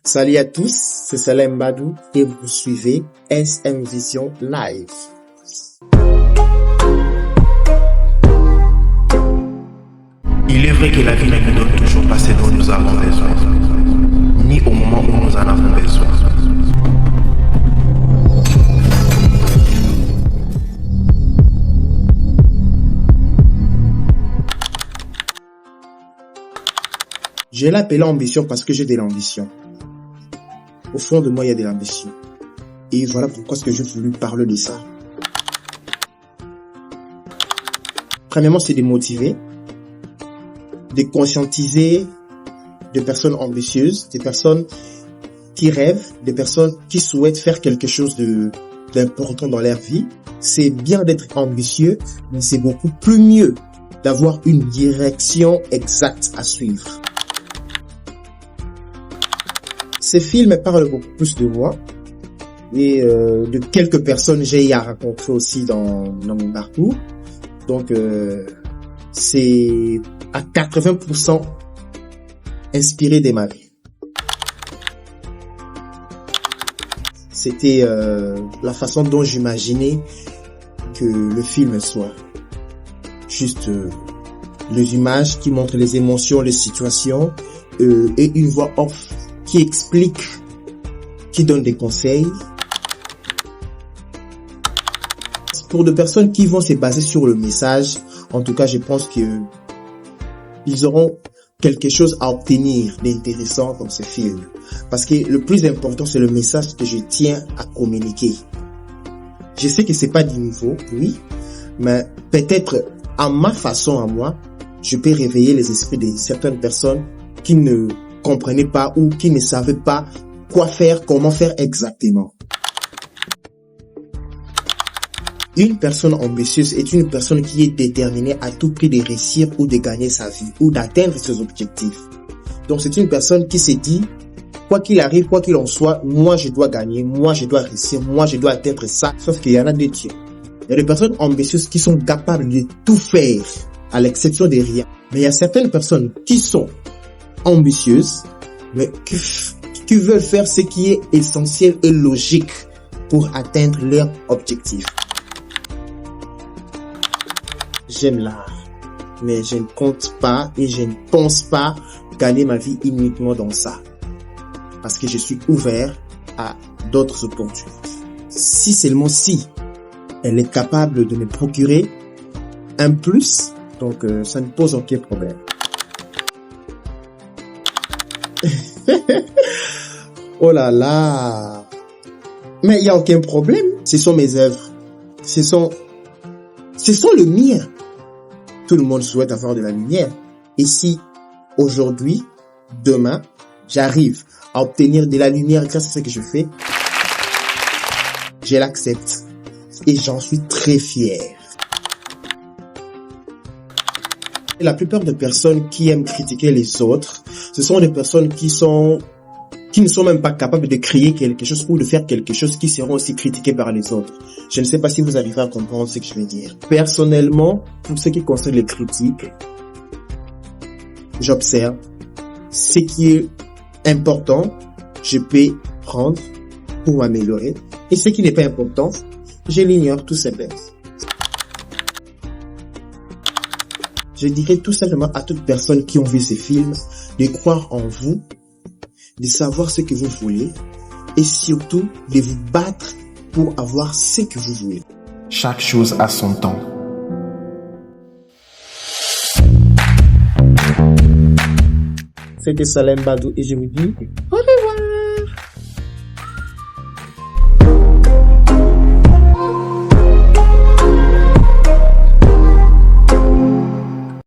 Salut à tous, c'est Salem Badou et vous suivez SM Vision Live. Il est vrai que la vie ne nous donne toujours pas ce dont nous avons besoin, ni au moment où nous en avons besoin. Je l'ai appelé ambition parce que j'ai de l'ambition. Au fond de moi, il y a de l'ambition. Et voilà pourquoi j'ai voulu parler de ça. Premièrement, c'est de motiver, de conscientiser des personnes ambitieuses, des personnes qui rêvent, des personnes qui souhaitent faire quelque chose d'important dans leur vie. C'est bien d'être ambitieux, mais c'est beaucoup plus mieux d'avoir une direction exacte à suivre. Ces films parlent beaucoup plus de moi et de quelques personnes j'ai à rencontrer aussi dans mon parcours. Donc, c'est à 80% inspiré de ma vie. C'était la façon dont j'imaginais que le film soit. Juste les images qui montrent les émotions, les situations et une voix off qui explique, qui donne des conseils. Pour des personnes qui vont se baser sur le message, en tout cas, je pense que ils auront quelque chose à obtenir d'intéressant dans ce film. Parce que le plus important, c'est le message que je tiens à communiquer. Je sais que c'est pas du nouveau, oui, mais peut-être à ma façon, à moi, je peux réveiller les esprits de certaines personnes qui ne comprenaient pas ou qui ne savaient pas quoi faire, comment faire exactement. Une personne ambitieuse est une personne qui est déterminée à tout prix de réussir ou de gagner sa vie ou d'atteindre ses objectifs. Donc c'est une personne qui se dit, quoi qu'il arrive, quoi qu'il en soit, moi je dois gagner, moi je dois réussir, moi je dois atteindre ça. Sauf qu'il y en a des tiers. Il y a des personnes ambitieuses qui sont capables de tout faire, à l'exception de rien. Mais il y a certaines personnes qui sont ambitieuses, mais qui veulent faire ce qui est essentiel et logique pour atteindre leur objectif. J'aime l'art, mais je ne compte pas et je ne pense pas gagner ma vie uniquement dans ça. Parce que je suis ouvert à d'autres opportunités. Si seulement si elle est capable de me procurer un plus, donc ça ne pose aucun problème. Oh là là. Mais il n'y a aucun problème. Ce sont mes œuvres. Ce sont le mien. Tout le monde souhaite avoir de la lumière. Et si aujourd'hui, demain, j'arrive à obtenir de la lumière grâce à ce que je fais, je l'accepte. Et j'en suis très fier. La plupart des personnes qui aiment critiquer les autres, ce sont des personnes qui ne sont même pas capables de créer quelque chose ou de faire quelque chose qui seront aussi critiqués par les autres. Je ne sais pas si vous arrivez à comprendre ce que je veux dire. Personnellement, pour ce qui concerne les critiques, j'observe ce qui est important, je peux prendre pour m'améliorer. Et ce qui n'est pas important, je l'ignore tout simplement. Je dirais tout simplement à toute personne qui ont vu ces films de croire en vous, de savoir ce que vous voulez et surtout de vous battre pour avoir ce que vous voulez. Chaque chose a son temps. C'était Salem Badou et je vous dis au revoir.